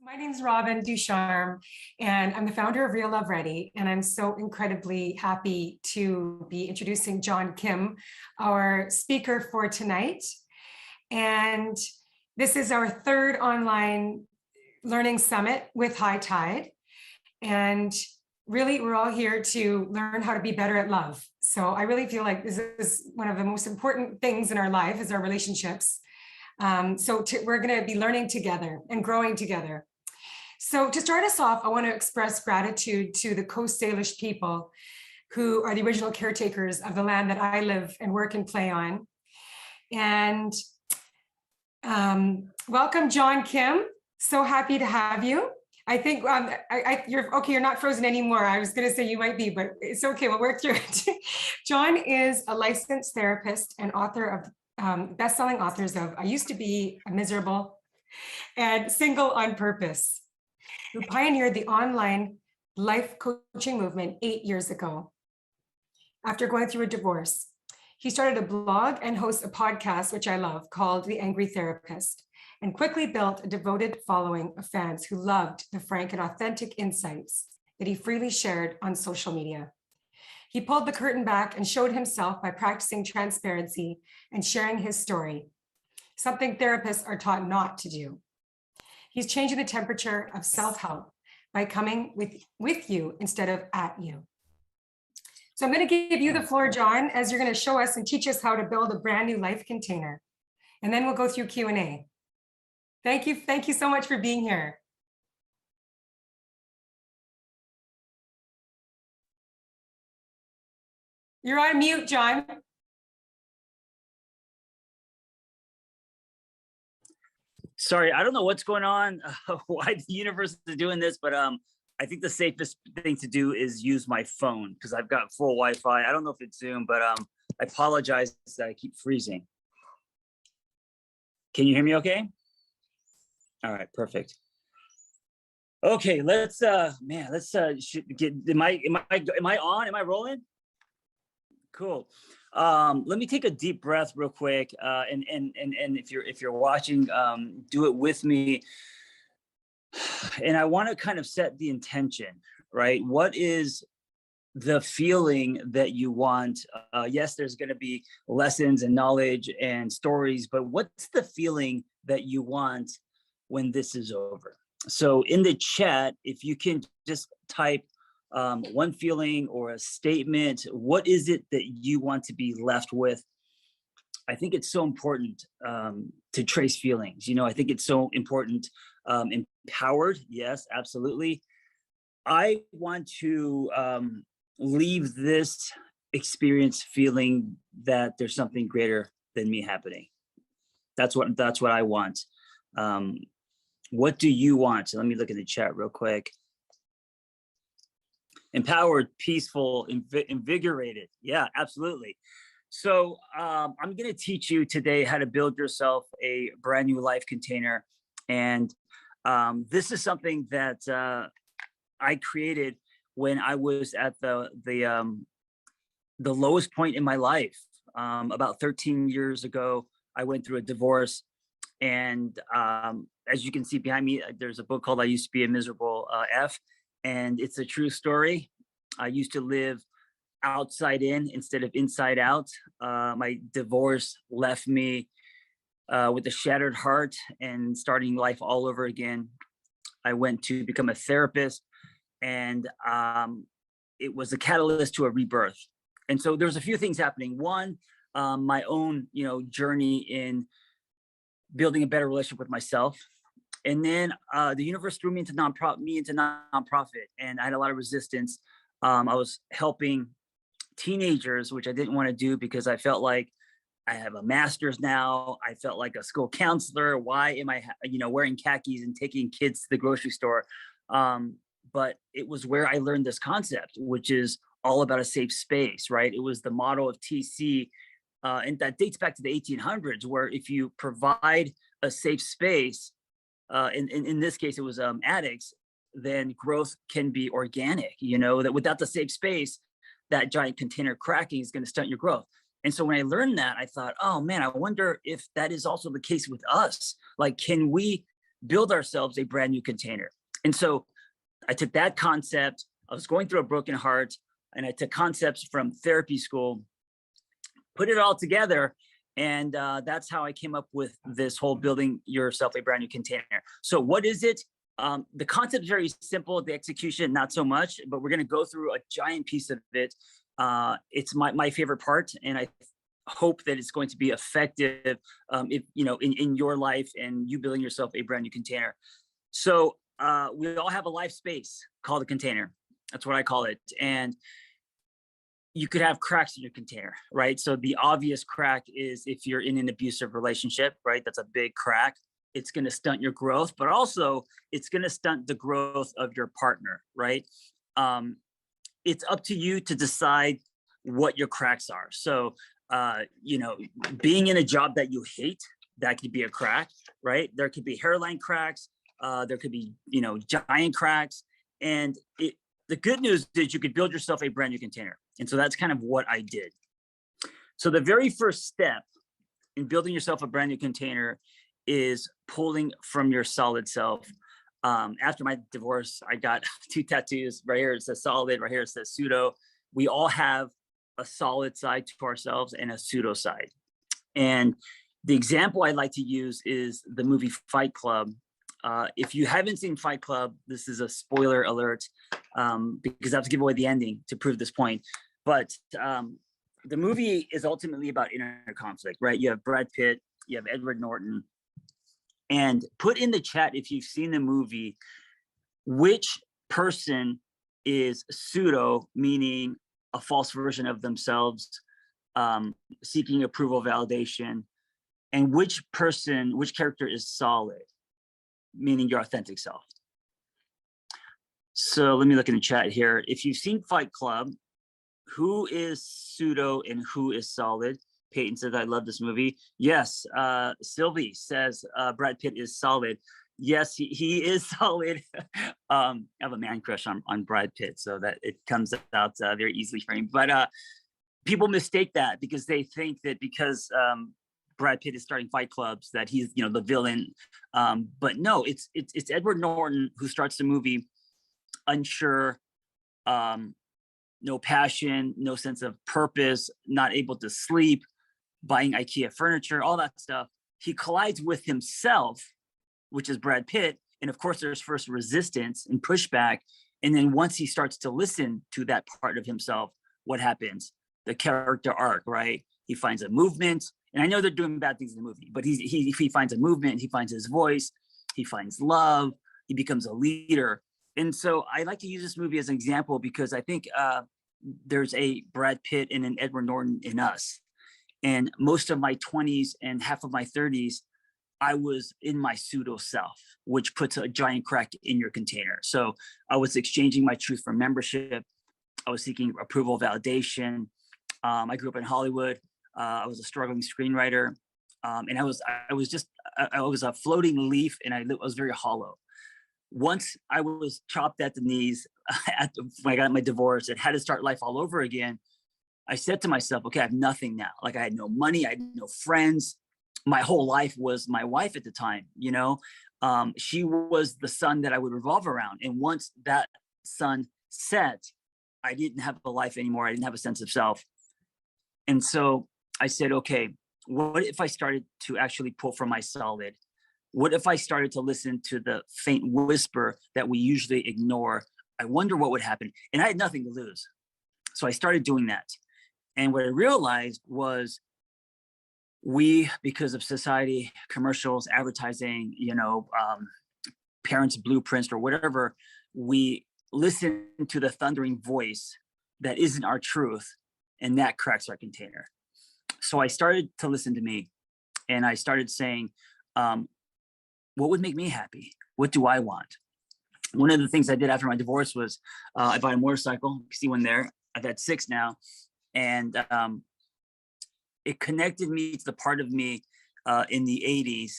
My name is Robin Ducharme, and I'm the founder of Real Love Ready, and I'm so incredibly happy to be introducing John Kim, our speaker for tonight. And this is our third online learning summit with hiitide. And really, we're all here to learn how to be better at love. So I really feel like this is one of the most important things in our life is our relationships. We're going to be learning together and growing together. So to start us off, I want to express gratitude to the Coast Salish people who are the original caretakers of the land that I live and work and play on. And welcome, John Kim. So happy to have you. I think you're okay. You're not frozen anymore. I was going to say you might be, but it's okay. We'll work through it. John is a licensed therapist and author of best-selling authors of I Used to Be Miserable and Single on Purpose, who pioneered the online life coaching movement 8 years ago. After going through a divorce, he started a blog and hosts a podcast, which I love, called The Angry Therapist, and quickly built a devoted following of fans who loved the frank and authentic insights that he freely shared on social media. He pulled the curtain back and showed himself by practicing transparency and sharing his story, something therapists are taught not to do. He's changing the temperature of self-help by coming with you instead of at you. So I'm going to give you the floor, John, as you're going to show us and teach us how to build a brand new life container. And then we'll go through Q&A. Thank you. Thank you so much for being here. You're on mute, John. Sorry, I don't know what's going on, why the universe is doing this, but I think the safest thing to do is use my phone because I've got full Wi-Fi. I don't know if it's Zoom, but I apologize that I keep freezing. Can you hear me okay? All right, perfect. Okay, let's get, am I on? Am I rolling? Cool. Let me take a deep breath real quick, and if you're watching, do it with me. And I want to kind of set the intention, right? What is the feeling that you want? Yes, there's going to be lessons and knowledge and stories, but what's the feeling that you want when this is over? So in the chat, if you can just type one feeling or a statement, what is it that you want to be left with? I think it's so important to trace feelings. You know, I think it's so important. Empowered, yes, absolutely. I want to leave this experience feeling that there's something greater than me happening. That's what I want. What do you want? So let me look at the chat real quick. Empowered, peaceful, invigorated. Yeah, absolutely. So I'm going to teach you today how to build yourself a brand new life container. And this is something that I created when I was at the lowest point in my life. About 13 years ago, I went through a divorce. And as you can see behind me, there's a book called I Used to Be a Miserable F. And it's a true story. I used to live outside in instead of inside out. My divorce left me with a shattered heart and starting life all over again. I went to become a therapist, and it was a catalyst to a rebirth. And so there's a few things happening. One, my own, journey in building a better relationship with myself. And then the universe threw me into nonprofit, and I had a lot of resistance. I was helping teenagers, which I didn't want to do because I felt like I have a master's now. I felt like a school counselor. Why am I, wearing khakis and taking kids to the grocery store? But it was where I learned this concept, which is all about a safe space, right? It was the model of TC, and that dates back to the 1800s, where if you provide a safe space, in this case, it was addicts, then growth can be organic, that without the safe space, that giant container cracking is going to stunt your growth. And so when I learned that, I thought, oh man, I wonder if that is also the case with us. Like, can we build ourselves a brand new container. And so I took that concept. I was going through a broken heart, and I took concepts from therapy school, put it all together, and that's how I came up with this whole building yourself a brand new container. So what is it? The concept is very simple, the execution not so much, but we're going to go through a giant piece of it. It's my favorite part, and I hope that it's going to be effective if, you know, in your life and you building yourself a brand new container. So we all have a life space called a container. That's what I call it. And you could have cracks in your container, right? So the obvious crack is if you're in an abusive relationship, right? That's a big crack. It's going to stunt your growth, but also it's going to stunt the growth of your partner, right? It's up to you to decide what your cracks are. So, you know, being in a job that you hate, that could be a crack, right? There could be hairline cracks. There could be, you know, giant cracks. And the good news is you could build yourself a brand new container. And so that's kind of what I did. So the very first step in building yourself a brand new container is pulling from your solid self. After my divorce, I got 2 tattoos. Right here it says solid, right here it says pseudo. We all have a solid side to ourselves and a pseudo side. And the example I like to use is the movie Fight Club. If you haven't seen Fight Club, this is a spoiler alert, because I have to give away the ending to prove this point. But the movie is ultimately about inner conflict, right? You have Brad Pitt, you have Edward Norton. And put in the chat, if you've seen the movie, which person is pseudo, meaning a false version of themselves, seeking approval, validation, and which character is solid, meaning your authentic self. So let me look in the chat here. If you've seen Fight Club, who is pseudo and who is solid? Peyton says, I love this movie. Yes, Sylvie says Brad Pitt is solid. Yes, he is solid. I have a man crush on Brad Pitt, so that it comes out very easily for him. But people mistake that because they think that because Brad Pitt is starting fight clubs that he's, you know, the villain. But no, it's Edward Norton who starts the movie unsure, no passion, no sense of purpose, not able to sleep, buying IKEA furniture, all that stuff. He collides with himself, which is Brad Pitt. And of course, there's first resistance and pushback. And then once he starts to listen to that part of himself, what happens? The character arc, right? He finds a movement. And I know they're doing bad things in the movie, but he finds a movement, he finds his voice, he finds love, he becomes a leader. And so I like to use this movie as an example because I think there's a Brad Pitt and an Edward Norton in us. And most of my 20s and half of my 30s, I was in my pseudo self, which puts a giant crack in your container. So I was exchanging my truth for membership. I was seeking approval, validation. I grew up in Hollywood. I was a struggling screenwriter. And I was a floating leaf, and I was very hollow. Once I was chopped at the knees when I got my divorce and had to start life all over again, I said to myself, okay, I have nothing now. Like I had no money, I had no friends. My whole life was my wife at the time, you know? She was the sun that I would revolve around. And once that sun set, I didn't have a life anymore. I didn't have a sense of self. And so I said, okay, what if I started to actually pull from my solid? What if I started to listen to the faint whisper that we usually ignore? I wonder what would happen. And I had nothing to lose. So I started doing that. And what I realized was we, because of society, commercials, advertising, you know, parents' blueprints or whatever, we listen to the thundering voice that isn't our truth, and that cracks our container. So I started to listen to me, and I started saying, what would make me happy? What do I want? One of the things I did after my divorce was I bought a motorcycle. You see one there. I've had 6 now. And it connected me to the part of me in the 80s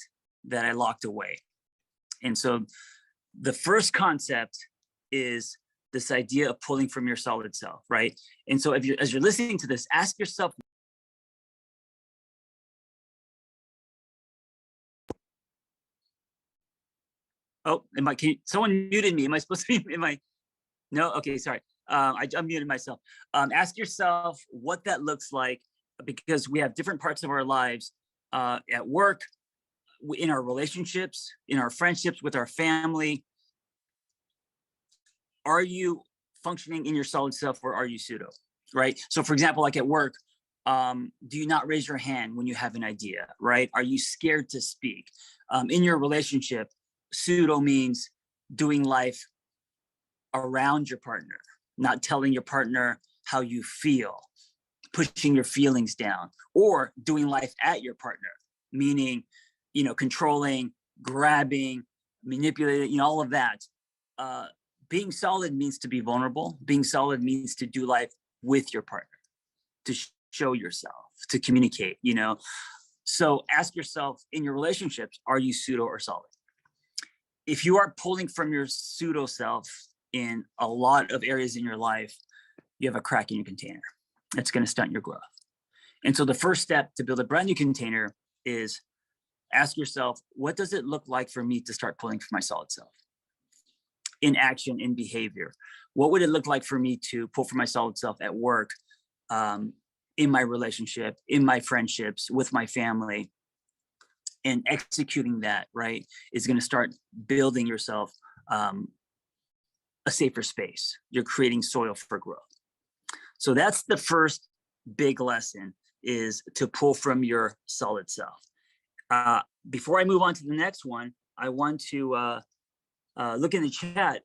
that I locked away. And so the first concept is this idea of pulling from your solid self, right? And so as you're listening to this, ask yourself, Oh, someone muted me. Am I supposed to be, no? Okay, sorry. I unmuted myself. Ask yourself what that looks like, because we have different parts of our lives, at work, in our relationships, in our friendships, with our family. Are you functioning in your solid self, or are you pseudo, right? So for example, like at work, do you not raise your hand when you have an idea, right? Are you scared to speak? In your relationship, pseudo means doing life around your partner, not telling your partner how you feel, pushing your feelings down, or doing life at your partner, meaning, controlling, grabbing, manipulating, all of that. Being solid means to be vulnerable. Being solid means to do life with your partner, to show yourself, to communicate, So ask yourself, in your relationships, are you pseudo or solid? If you are pulling from your pseudo self in a lot of areas in your life, you have a crack in your container. That's going to stunt your growth. And so the first step to build a brand new container is ask yourself, what does it look like for me to start pulling from my solid self? In action, in behavior. What would it look like for me to pull from my solid self at work, in my relationship, in my friendships, with my family? And executing that, right, is going to start building yourself a safer space. You're creating soil for growth. So that's the first big lesson, is to pull from your solid self. Before I move on to the next one, I want to look in the chat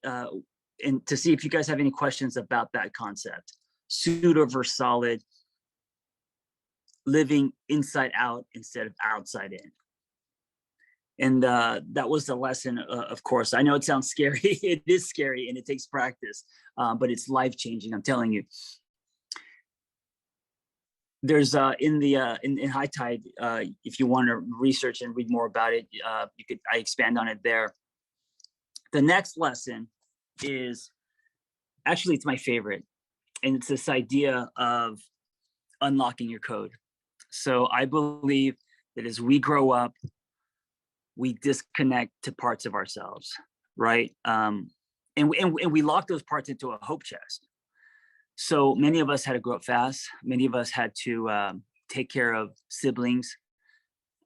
and to see if you guys have any questions about that concept. Pseudo versus solid, living inside out instead of outside in. And that was the lesson, of course. I know it sounds scary. It is scary, and it takes practice, but it's life-changing, I'm telling you. There's in hiitide, if you want to research and read more about it, I expand on it there. The next lesson is, actually, it's my favorite, and it's this idea of unlocking your code. So I believe that as we grow up, we disconnect to parts of ourselves, right? And we lock those parts into a hope chest. So many of us had to grow up fast. Many of us had to take care of siblings.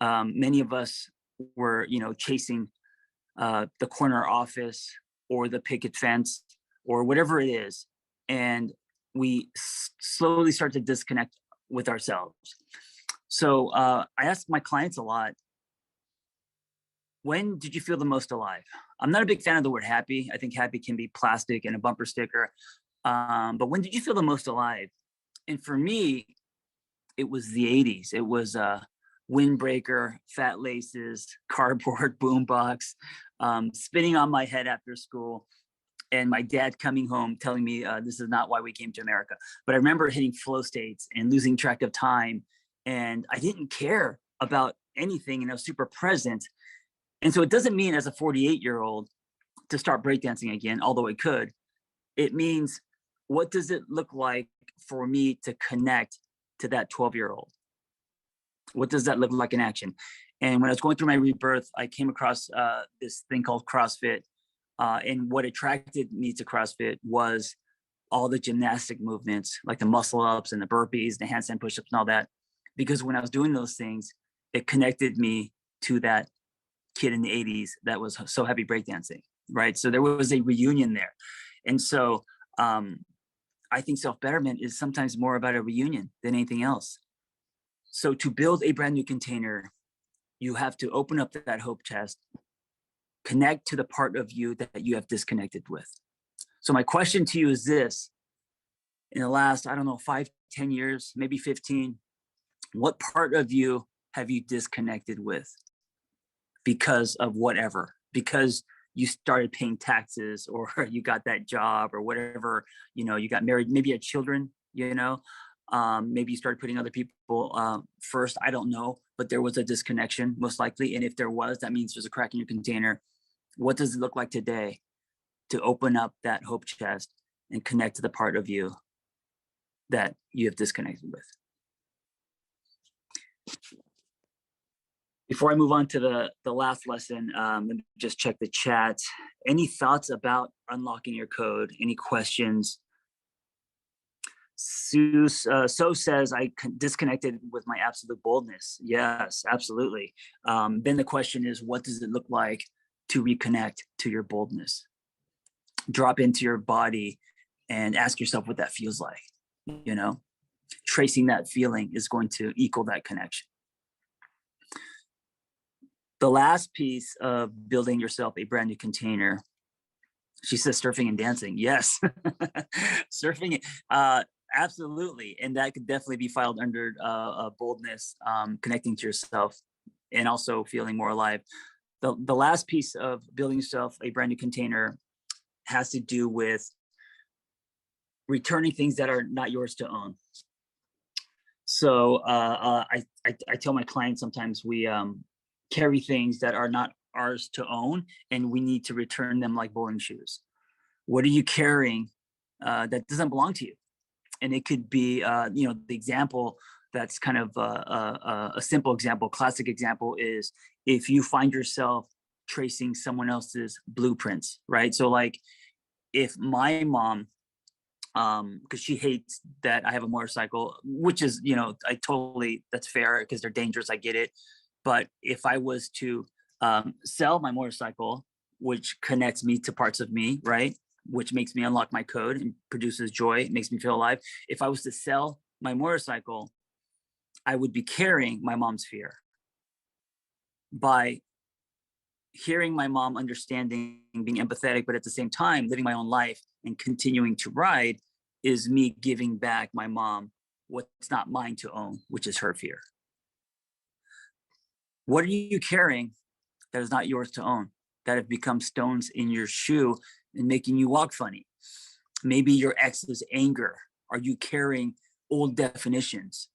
Many of us were, chasing the corner office or the picket fence or whatever it is. And we slowly start to disconnect with ourselves. So I ask my clients a lot, when did you feel the most alive? I'm not a big fan of the word happy. I think happy can be plastic and a bumper sticker. But when did you feel the most alive? And for me, it was the 80s. It was windbreaker, fat laces, cardboard boombox, spinning on my head after school, and my dad coming home telling me this is not why we came to America. But I remember hitting flow states and losing track of time, and I didn't care about anything, and I was super present. And so it doesn't mean as a 48-year-old to start breakdancing again, although it could. It means, what does it look like for me to connect to that 12-year-old? What does that look like in action? And when I was going through my rebirth, I came across this thing called CrossFit. And what attracted me to CrossFit was all the gymnastic movements, like the muscle ups and the burpees, the handstand push-ups and all that. Because when I was doing those things, it connected me to that kid in the 80s that was so heavy breakdancing, right? So there was a reunion there. And so I think self-betterment is sometimes more about a reunion than anything else. So to build a brand new container, you have to open up that hope chest, connect to the part of you that you have disconnected with. So my question to you is this: in the last, 5, 10 years, maybe 15, what part of you have you disconnected with because of whatever? Because you started paying taxes, or you got that job, or whatever, you got married, maybe you had children, maybe you started putting other people first. I don't know, but there was a disconnection, most likely. And if there was, that means there's a crack in your container. What does it look like today to open up that hope chest and connect to the part of you that you have disconnected with? Before I move on to the last lesson, let me just check the chat. Any thoughts about unlocking your code? Any questions? So says, I disconnected with my absolute boldness. Yes, absolutely. Then the question is, what does it look like to reconnect to your boldness? Drop into your body and ask yourself what that feels like. You know, tracing that feeling is going to equal that connection. The last piece of building yourself a brand new container, she says surfing and dancing. Yes, surfing, absolutely. And that could definitely be filed under boldness, connecting to yourself, and also feeling more alive. The last piece of building yourself a brand new container has to do with returning things that are not yours to own. So I tell my clients sometimes we carry things that are not ours to own, and we need to return them like bowling shoes. What are you carrying that doesn't belong to you? And it could be, the example that's kind of a simple example, classic example is if you find yourself tracing someone else's blueprints, right? So like if my mom, because she hates that I have a motorcycle, which is, that's fair because they're dangerous. I get it. But if I was to sell my motorcycle, which connects me to parts of me, right? Which makes me unlock my code and produces joy, makes me feel alive. If I was to sell my motorcycle, I would be carrying my mom's fear. By hearing my mom, understanding, being empathetic, but at the same time, living my own life and continuing to ride is me giving back my mom what's not mine to own, which is her fear. What are you carrying that is not yours to own, that have become stones in your shoe and making you walk funny? Maybe your ex's anger. Are you carrying old definitions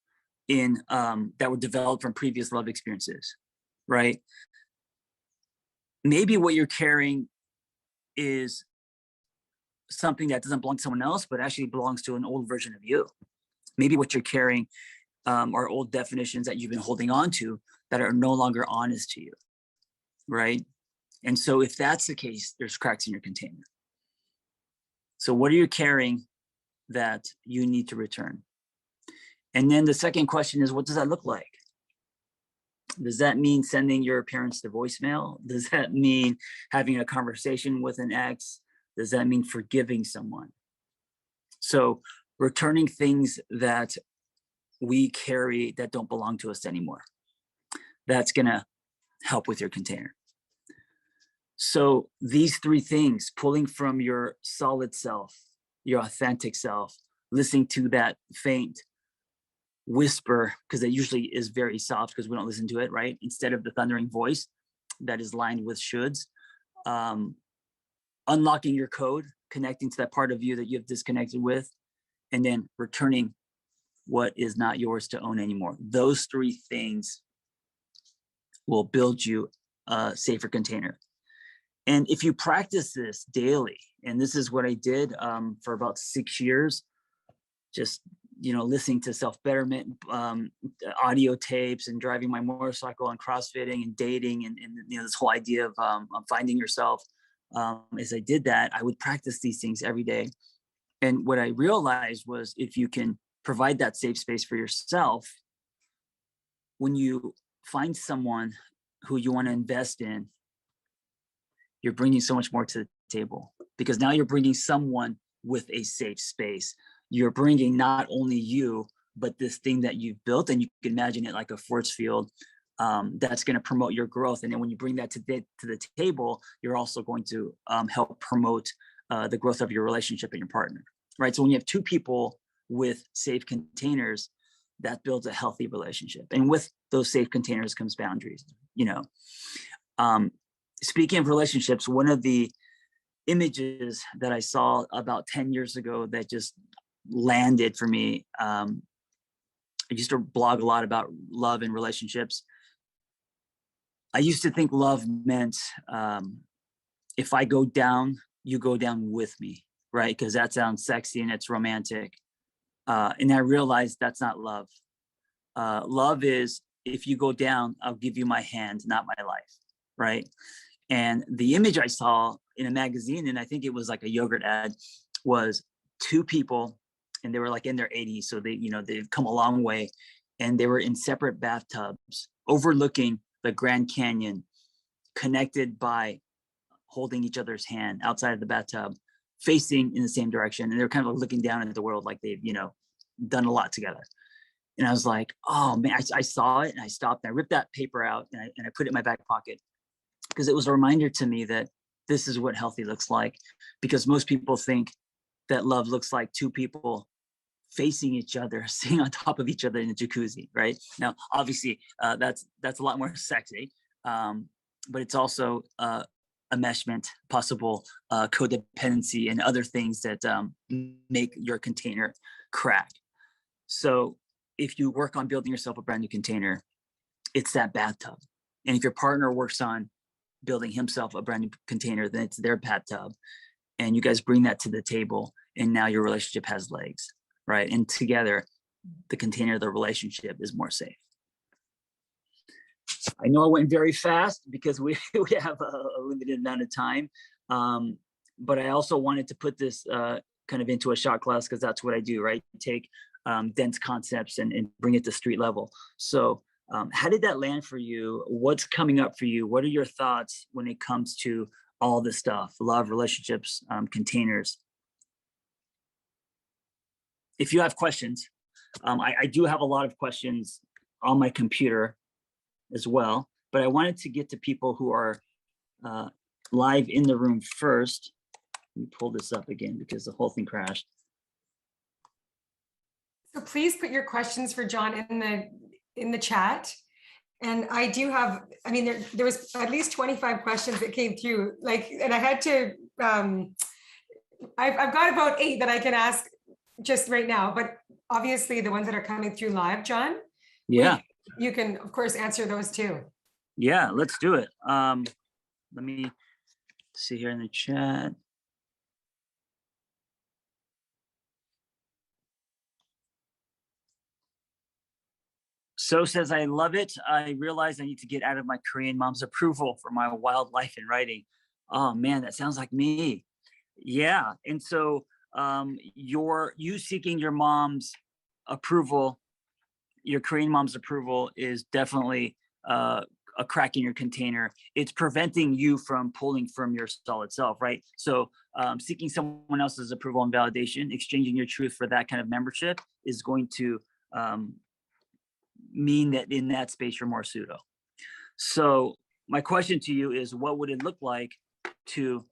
in that were developed from previous love experiences, right? Maybe what you're carrying is something that doesn't belong to someone else, but actually belongs to an old version of you. Maybe what you're carrying are old definitions that you've been holding on to that are no longer honest to you, right? And so if that's the case, there's cracks in your container. So what are you carrying that you need to return? And then the second question is, what does that look like? Does that mean sending your parents to voicemail? Does that mean having a conversation with an ex? Does that mean forgiving someone? So returning things that we carry that don't belong to us anymore. That's gonna help with your container. So these three things, pulling from your solid self, your authentic self, listening to that faint whisper, because it usually is very soft because we don't listen to it, right? Instead of the thundering voice that is lined with shoulds. Unlocking your code, connecting to that part of you that you've disconnected with, and then returning what is not yours to own anymore. Those three things will build you a safer container. And if you practice this daily, and this is what I did for about 6 years, just listening to self-betterment audio tapes and driving my motorcycle and CrossFitting and dating and this whole idea of finding yourself. As I did that, I would practice these things every day. And what I realized was if you can provide that safe space for yourself, when you find someone who you want to invest in, you're bringing so much more to the table, because now you're bringing someone with a safe space. You're bringing not only you, but this thing that you've built, and you can imagine it like a force field that's going to promote your growth. And then when you bring that to the table, you're also going to help promote the growth of your relationship and your partner, right? So when you have two people with safe containers, that builds a healthy relationship. And with those safe containers comes boundaries, Speaking of relationships, one of the images that I saw about 10 years ago that just landed for me, I used to blog a lot about love and relationships. I used to think love meant if I go down, you go down with me, right? Because that sounds sexy and it's romantic. And I realized that's not love. Love is if you go down, I'll give you my hand, not my life, right? And the image I saw in a magazine, and I think it was like a yogurt ad, was two people, and they were like in their 80s, so they, they've come a long way, and they were in separate bathtubs overlooking the Grand Canyon, connected by holding each other's hand outside of the bathtub, facing in the same direction, and they're kind of looking down at the world like they've done a lot together. And I was like, oh man, I saw it, and I stopped, and I ripped that paper out, and I put it in my back pocket, because it was a reminder to me that this is what healthy looks like. Because most people think that love looks like two people facing each other, sitting on top of each other in a jacuzzi, right? Now, obviously, that's a lot more sexy, but it's also enmeshment, possible codependency, and other things that make your container crack. So if you work on building yourself a brand new container, it's that bathtub. And if your partner works on building himself a brand new container, then it's their bathtub. And you guys bring that to the table, and now your relationship has legs, right? And together, the container of the relationship is more safe. I know I went very fast because we have a limited amount of time, but I also wanted to put this kind of into a shot class, because that's what I do, right? Take dense concepts and bring it to street level. So how did that land for you? What's coming up for you? What are your thoughts when it comes to all this stuff, love, relationships, containers? If you have questions, I do have a lot of questions on my computer as well, but I wanted to get to people who are live in the room first. Let me pull this up again because the whole thing crashed. So please put your questions for John in the chat. And I do have, I mean, there was at least 25 questions that came through, and I had to, I've got about 8 that I can ask just right now, but obviously the ones that are coming through live, John, yeah, you can of course answer those too. Yeah, let's do it. Let me see here in the chat. So says, I love it. I realize I need to get out of my Korean mom's approval for my wildlife in writing. Oh man, that sounds like me. Yeah. And so you seeking your mom's approval, your Korean mom's approval, is definitely a crack in your container. It's preventing you from pulling from your solid self, right? So seeking someone else's approval and validation, exchanging your truth for that kind of membership, is going to mean that in that space you're more pseudo. So my question to you is, what would it look like to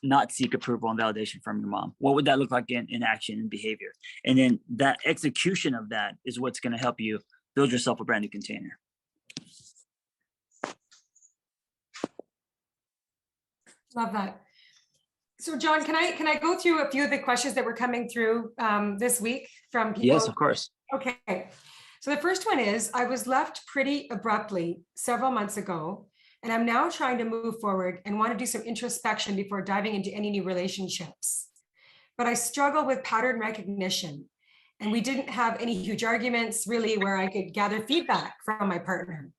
not seek approval and validation from your mom? What would that look like in action and behavior? And then that execution of that is what's going to help you build yourself a brand new container. Love that. So John, can I go through a few of the questions that were coming through this week from people? Yes, of course. Okay. So the first one is, I was left pretty abruptly several months ago, and I'm now trying to move forward and want to do some introspection before diving into any new relationships. But I struggle with pattern recognition, and we didn't have any huge arguments really where I could gather feedback from my partner.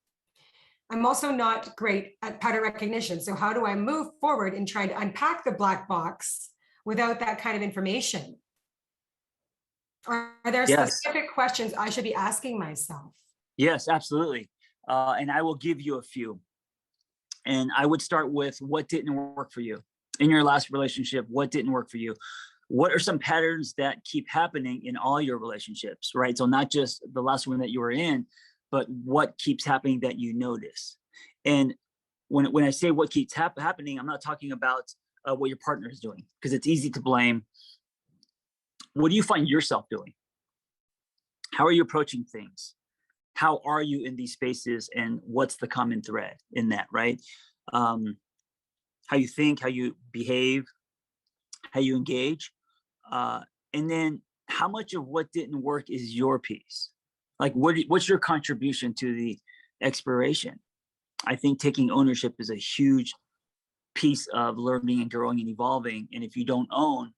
I'm also not great at pattern recognition. So how do I move forward in trying to unpack the black box without that kind of information? Are there specific questions I should be asking myself? Yes, absolutely. And I will give you a few. And I would start with, what didn't work for you in your last relationship? What didn't work for you? What are some patterns that keep happening in all your relationships, right? So not just the last one that you were in, but what keeps happening that you notice. And when I say what keeps happening, I'm not talking about what your partner is doing, because it's easy to blame. What do you find yourself doing? How are you approaching things? How are you in these spaces, and what's the common thread in that, right? How you think, how you behave, how you engage, and then how much of what didn't work is your piece? Like, what's your contribution to the exploration? I think taking ownership is a huge piece of learning and growing and evolving. And if you don't own,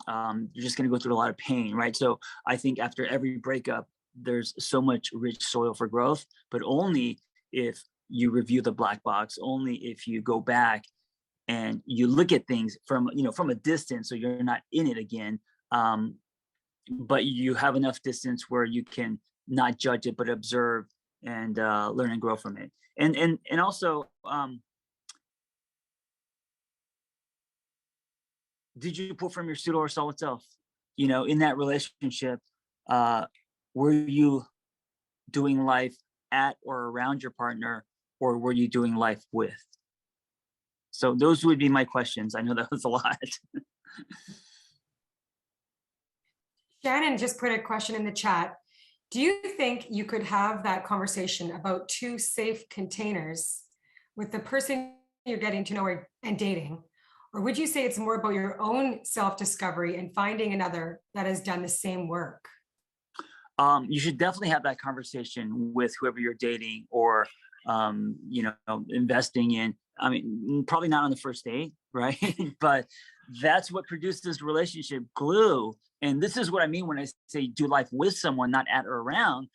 you're just going to go through a lot of pain, right? So I think after every breakup, there's so much rich soil for growth, but only if you review the black box, only if you go back and you look at things from, from a distance, so you're not in it again, but you have enough distance where you can not judge it, but observe and learn and grow from it. And also, did you pull from your pseudo or solid self? In that relationship, were you doing life at or around your partner, or were you doing life with? So those would be my questions. I know that was a lot. Shannon just put a question in the chat. Do you think you could have that conversation about two safe containers with the person you're getting to know and dating? Or would you say it's more about your own self-discovery and finding another that has done the same work? You should definitely have that conversation with whoever you're dating or, investing in. I mean, probably not on the first date, right? But that's what produces relationship glue. And this is what I mean when I say do life with someone, not at or around.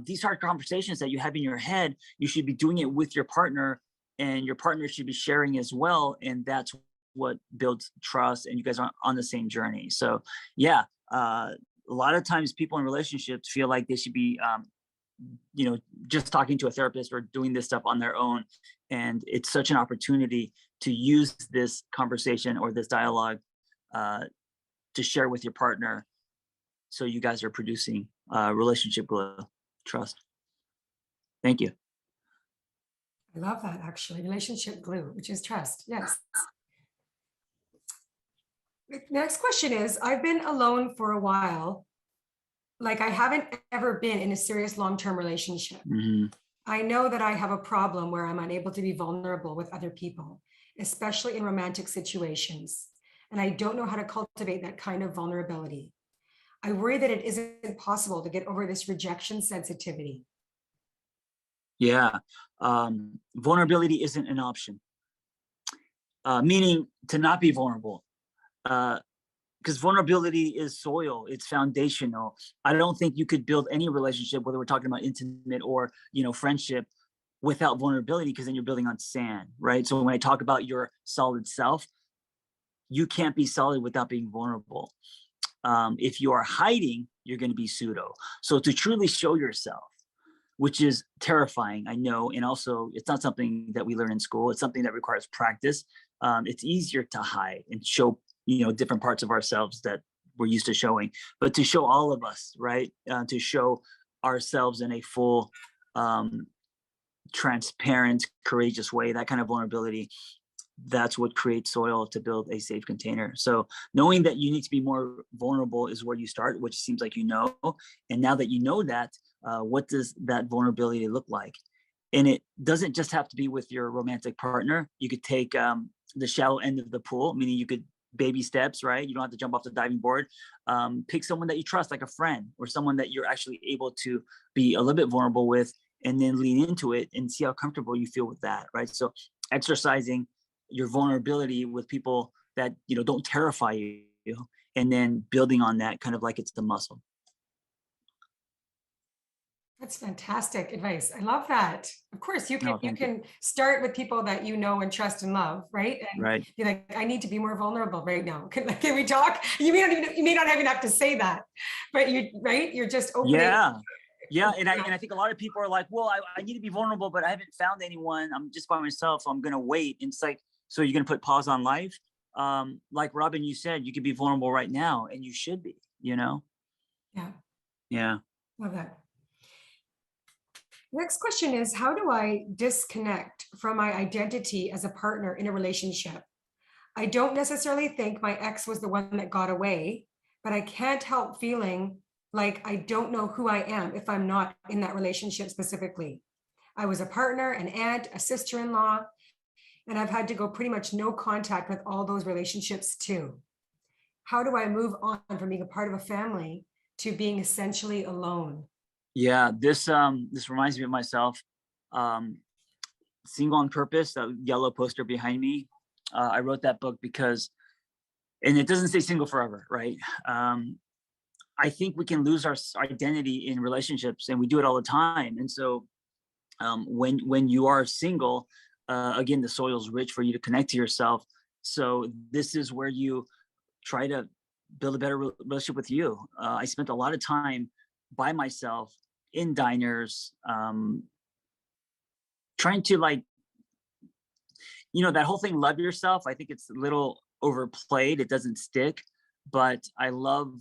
These hard conversations that you have in your head, you should be doing it with your partner, and your partner should be sharing as well. And that's what builds trust, and you guys are on the same journey. So yeah, a lot of times people in relationships feel like they should be just talking to a therapist or doing this stuff on their own, and it's such an opportunity to use this conversation or this dialogue to share with your partner, so you guys are producing relationship glue, trust. Thank you. I love that, actually. Relationship glue, which is trust. Yes. Next question is, I've been alone for a while. Like, I haven't ever been in a serious long-term relationship. Mm-hmm. I know that I have a problem where I'm unable to be vulnerable with other people, especially in romantic situations. And I don't know how to cultivate that kind of vulnerability. I worry that it isn't possible to get over this rejection sensitivity. Yeah. Vulnerability isn't an option. Meaning to not be vulnerable. Because vulnerability is soil, it's foundational. I don't think you could build any relationship, whether we're talking about intimate or friendship, without vulnerability, because then you're building on sand, right? So when I talk about your solid self, you can't be solid without being vulnerable. If you are hiding, you're going to be pseudo. So to truly show yourself, which is terrifying, I know, and also it's not something that we learn in school. It's something that requires practice. It's easier to hide and show different parts of ourselves that we're used to showing, but to show all of us, right? To show ourselves in a full, transparent, courageous way, that kind of vulnerability, that's what creates soil to build a safe container. So knowing that you need to be more vulnerable is where you start, which seems like and now that you know that, what does that vulnerability look like? And it doesn't just have to be with your romantic partner. You could take the shallow end of the pool, meaning you could baby steps, right? You don't have to jump off the diving board. Pick someone that you trust, like a friend, or someone that you're actually able to be a little bit vulnerable with, and then lean into it and see how comfortable you feel with that, right? So exercising your vulnerability with people that don't terrify you, and then building on that, kind of like it's the muscle. That's fantastic advice. I love that. Of course, you can start with people that you know and trust and love, right? And be like, I need to be more vulnerable right now. Can we talk? You may not even have to say that, but you're just opening. Yeah. And I think a lot of people are like, well, I need to be vulnerable, but I haven't found anyone. I'm just by myself. So I'm going to wait. And it's like, so you're going to put pause on life. Like Robin, you said, you could be vulnerable right now, and you should be, Yeah. Love that. Next question is, how do I disconnect from my identity as a partner in a relationship? I don't necessarily think my ex was the one that got away, but I can't help feeling like I don't know who I am if I'm not in that relationship specifically. I was a partner, an aunt, a sister-in-law, and I've had to go pretty much no contact with all those relationships too. How do I move on from being a part of a family to being essentially alone? Yeah, this reminds me of myself. Single on Purpose, that yellow poster behind me. I wrote that book because, and it doesn't say single forever, right? I think we can lose our identity in relationships, and we do it all the time. And so when you are single, again, the soil's rich for you to connect to yourself. So this is where you try to build a better relationship with you. I spent a lot of time by myself in diners, trying to, like, that whole thing, love yourself. I think it's a little overplayed. It doesn't stick, but I love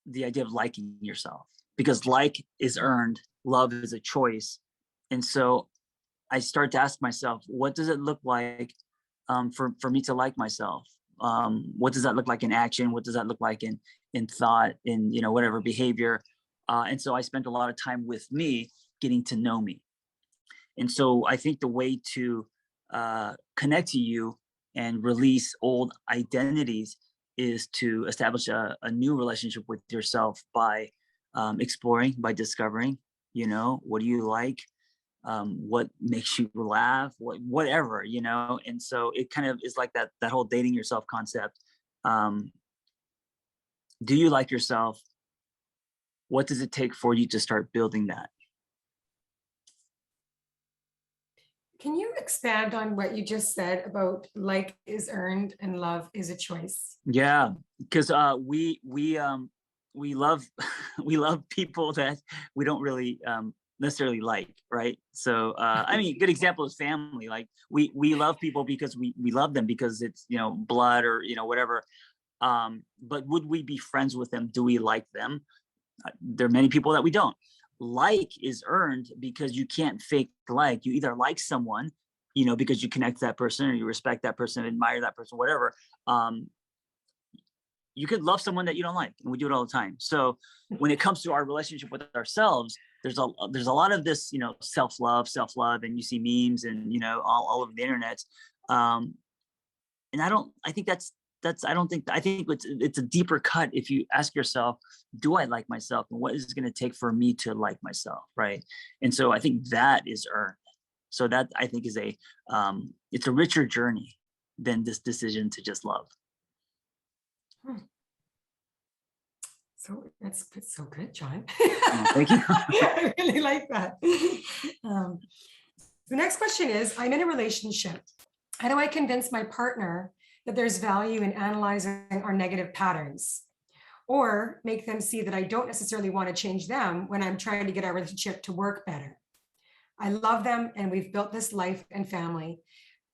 the idea of liking yourself, because like is earned, love is a choice. And so I start to ask myself, what does it look like for me to like myself? What does that look like in action? What does that look like in thought, in whatever behavior? And so I spent a lot of time with me, getting to know me. And so I think the way to connect to you and release old identities is to establish a new relationship with yourself by exploring, by discovering, what do you like? What makes you laugh, whatever, and so it kind of is like that whole dating yourself concept. Do you like yourself? What does it take for you to start building that? Can you expand on what you just said about like is earned and love is a choice? Yeah, because we love we love people that we don't really necessarily like, right? So I mean, good example is family. Like we love people because we love them because it's blood or whatever. But would we be friends with them? Do we like them? There are many people that we don't. Like is earned because you can't fake like. You either like someone, because you connect to that person, or you respect that person, admire that person, whatever. You could love someone that you don't like, and we do it all the time. So when it comes to our relationship with ourselves, there's a lot of this, self-love, and you see memes and all over the internet. And I think I think it's a deeper cut if you ask yourself, do I like myself, and what is it going to take for me to like myself, right? And so I think that is earned. So that, I think, is it's a richer journey than this decision to just love. So that's so good, John. Oh, thank you. I really like that. The next question is, I'm in a relationship. How do I convince my partner that there's value in analyzing our negative patterns, or make them see that I don't necessarily want to change them when I'm trying to get our relationship to work better? I love them and we've built this life and family,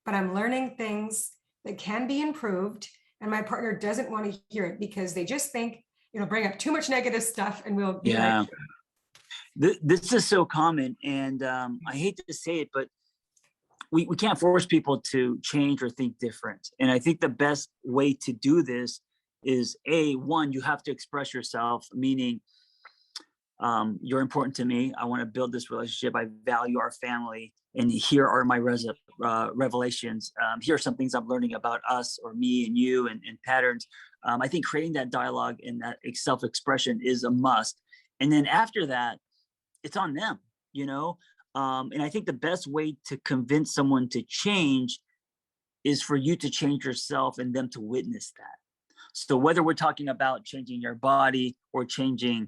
but I'm learning things that can be improved, and my partner doesn't want to hear it because they just think bring up too much negative stuff and we'll be Yeah. This is so common, and I hate to say it, but we can't force people to change or think different. And I think the best way to do this is, one, you have to express yourself, meaning you're important to me. I want to build this relationship. I value our family, and here are my revelations. Here are some things I'm learning about us, or me and you, and patterns. I think creating that dialogue and that self-expression is a must. And then after that, it's on them, and I think the best way to convince someone to change is for you to change yourself and them to witness that. So whether we're talking about changing your body or changing,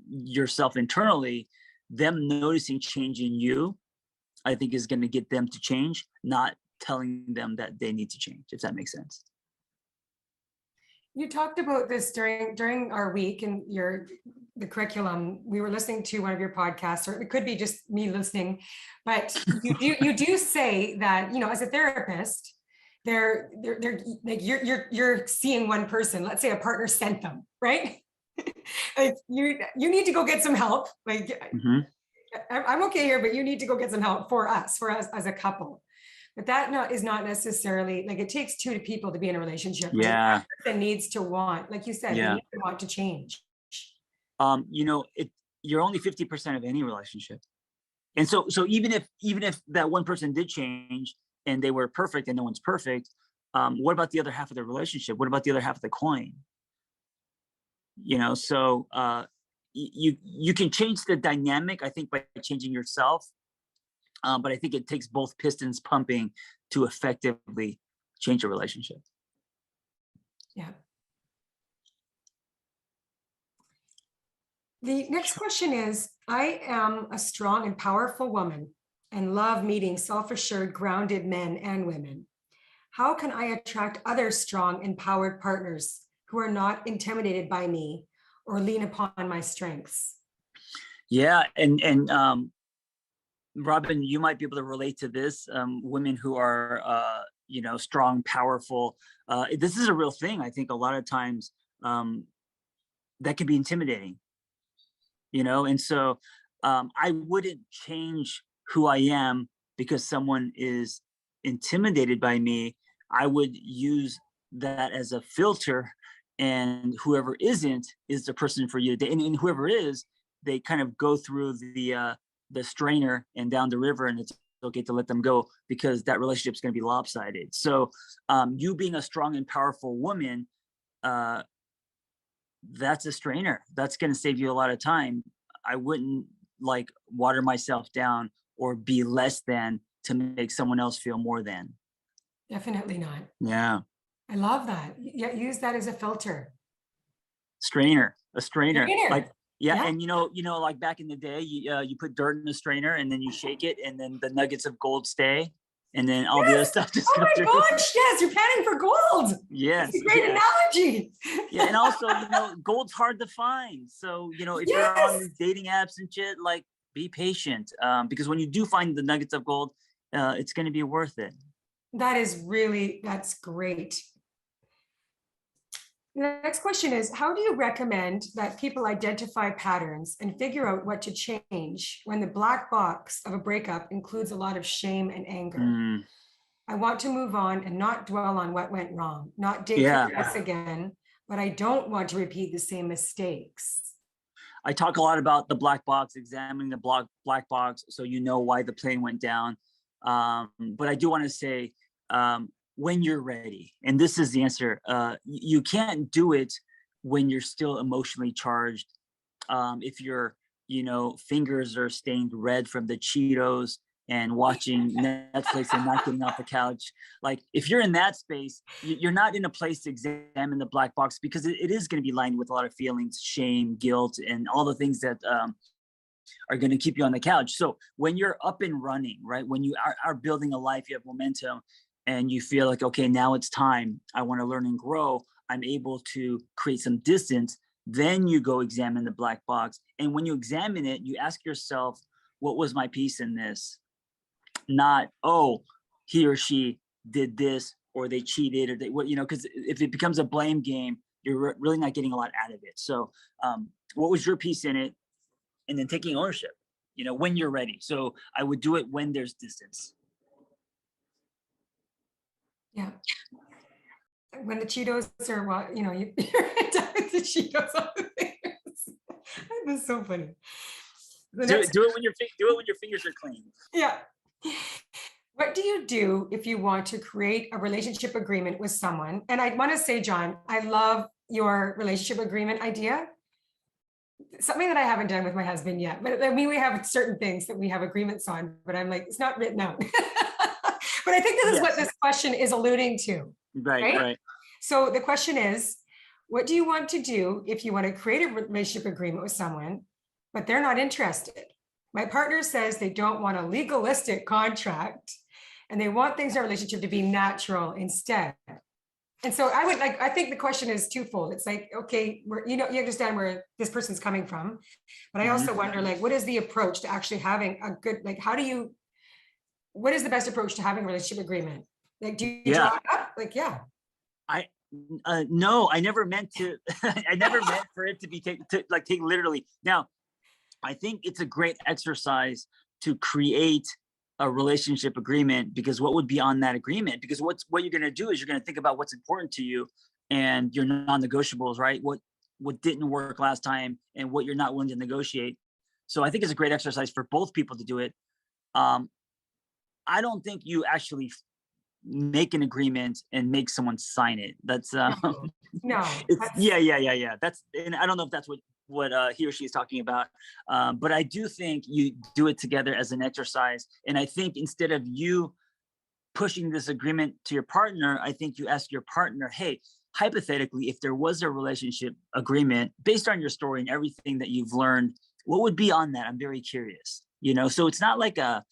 yourself internally, them noticing change in you, I think, is going to get them to change, not telling them that they need to change, if that makes sense. You talked about this during our week and the curriculum. We were listening to one of your podcasts, or it could be just me listening, but you do say that, as a therapist, they're like you're seeing one person. Let's say a partner sent them, right? Like you need to go get some help. Like I'm okay here, but you need to go get some help for us as a couple. But that is not necessarily, like, it takes two people to be in a relationship. Right? Yeah. That needs to want, like you said, they need to want to change. You're only 50% of any relationship. And so even if that one person did change and they were perfect, and no one's perfect, what about the other half of the relationship? What about the other half of the coin? So you can change the dynamic, I think, by changing yourself. But I think it takes both pistons pumping to effectively change a relationship. Yeah. The next question is, I am a strong and powerful woman and love meeting self-assured, grounded men and women. How can I attract other strong, empowered partners who are not intimidated by me or lean upon my strengths? Yeah, and Robin, you might be able to relate to this. Women who are, strong, powerful. This is a real thing. I think a lot of times that can be intimidating, and so I wouldn't change who I am because someone is intimidated by me. I would use that as a filter, and whoever isn't is the person for you to date. And whoever is, they kind of go through the strainer and down the river, and it's okay to let them go because that relationship is going to be lopsided. So you being a strong and powerful woman, uh, that's a strainer. That's going to save you a lot of time. I wouldn't like water myself down or be less than to make someone else feel more than. Definitely not. Yeah. I love that. Yeah, use that as a filter. A strainer. Like, Trainer. yeah. Yeah. And like back in the day, you put dirt in a strainer and then you shake it and then the nuggets of gold stay. And then all the other Yes. stuff just Oh go my through. gosh, yes, you're panning for gold. Yes. It's a great Yes. analogy. Yeah. And also, gold's hard to find. So, if you're on Yes. these dating apps and shit, like be patient. Because when you do find the nuggets of gold, it's going to be worth it. That's great. The next question is, how do you recommend that people identify patterns and figure out what to change when the black box of a breakup includes a lot of shame and anger? Mm, I want to move on and not dwell on what went wrong, not dig yeah. through this again, but I don't want to repeat the same mistakes. I talk a lot about the black box, examining the black box so you know why the plane went down. But I do want to say, when you're ready, and this is the answer, you can't do it when you're still emotionally charged. If your fingers are stained red from the Cheetos and watching Netflix and not getting off the couch, like if you're in that space, you're not in a place to examine the black box because it is going to be lined with a lot of feelings, shame, guilt, and all the things that are going to keep you on the couch. So when you're up and running, right, when you are building a life, you have momentum, and you feel like, okay, now it's time. I want to learn and grow. I'm able to create some distance. Then you go examine the black box. And when you examine it, you ask yourself, what was my piece in this? Not, oh, he or she did this, or they cheated, or because if it becomes a blame game, you're really not getting a lot out of it. So what was your piece in it? And then taking ownership, when you're ready. So I would do it when there's distance. Yeah. When the Cheetos are, you're done with the Cheetos on the fingers. That's so funny. Do it when your fingers are clean. Yeah. What do you do if you want to create a relationship agreement with someone? And I want to say, John, I love your relationship agreement idea. Something that I haven't done with my husband yet, but I mean, we have certain things that we have agreements on, but I'm like, it's not written out. But I think this is what this question is alluding to. Right. So the question is, what do you want to do if you want to create a relationship agreement with someone, but they're not interested? My partner says they don't want a legalistic contract and they want things in our relationship to be natural instead. And so I think the question is twofold. It's like, okay, you understand where this person's coming from, but I also wonder, like, what is the approach to actually having a good, like, what is the best approach to having a relationship agreement? Like, do you draw it up? Like, yeah. No, I never meant to. I never meant for it to be taken literally. Now, I think it's a great exercise to create a relationship agreement, because what would be on that agreement? Because what you're going to do is you're going to think about what's important to you and your non-negotiables, right? What didn't work last time and what you're not willing to negotiate. So I think it's a great exercise for both people to do it. I don't think you actually make an agreement and make someone sign it. That's No. Yeah. And I don't know if that's what he or she is talking about, but I do think you do it together as an exercise. And I think instead of you pushing this agreement to your partner, I think you ask your partner, hey, hypothetically, if there was a relationship agreement based on your story and everything that you've learned, what would be on that? I'm very curious. So it's not like a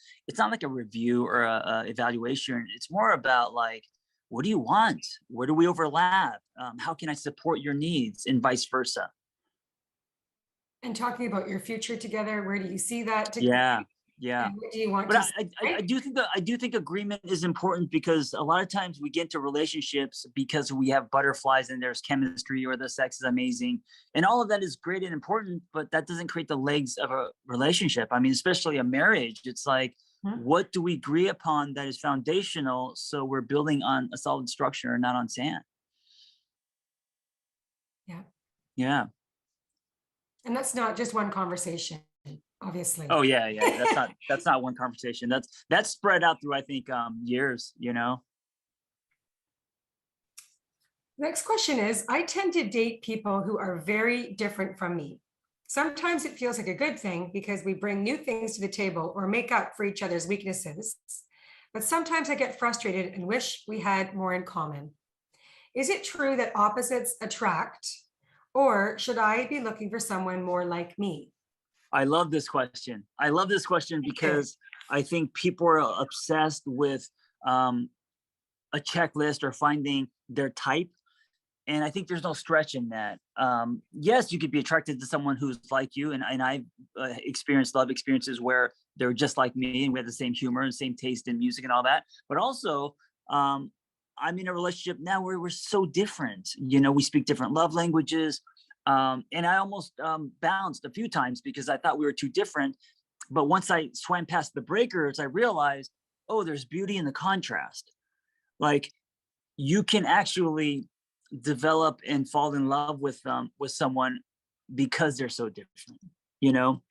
review or a evaluation. It's more about like, what do you want? Where do we overlap? How can I support your needs, and vice versa? And talking about your future together, where do you see that together? Yeah, yeah. And what do you want But to see, I right? do think that I do think agreement is important, because a lot of times we get into relationships because we have butterflies and there's chemistry or the sex is amazing, and all of that is great and important, but that doesn't create the legs of a relationship. I mean, especially a marriage. It's like, Mhm. what do we agree upon that is foundational, so we're building on a solid structure and not on sand? Yeah. Yeah. And that's not just one conversation, obviously. Oh yeah, yeah. That's not one conversation. That's spread out through, I think, years. Next question is, I tend to date people who are very different from me. Sometimes it feels like a good thing because we bring new things to the table or make up for each other's weaknesses. But sometimes I get frustrated and wish we had more in common. Is it true that opposites attract, or should I be looking for someone more like me? I love this question. I love this question Thank you. because I think people are obsessed with um, a checklist or finding their type. And I think there's no stretch in that. Yes, you could be attracted to someone who's like you. And I've experienced love experiences where they're just like me and we have the same humor and same taste in music and all that. But also, um, I'm in a relationship now where we're so different. We speak different love languages. And I almost bounced a few times because I thought we were too different. But once I swam past the breakers, I realized, oh, there's beauty in the contrast. Like, you can actually develop and fall in love with someone because they're so different, you know?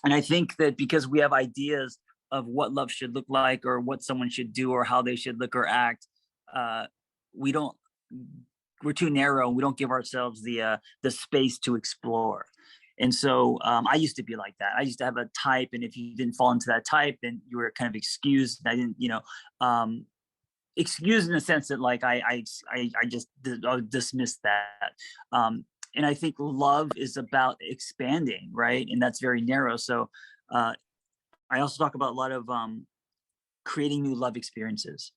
And I think that because we have ideas of what love should look like or what someone should do or how they should look or act, uh, we don't we're too narrow. We don't give ourselves the space to explore. And so I used to be like that. I used to have a type, and if you didn't fall into that type, then you were kind of excused. I didn't, um, excused in the sense that like I just dismiss that. And I think love is about expanding, right? And that's very narrow. So uh, I also talk about a lot of creating new love experiences.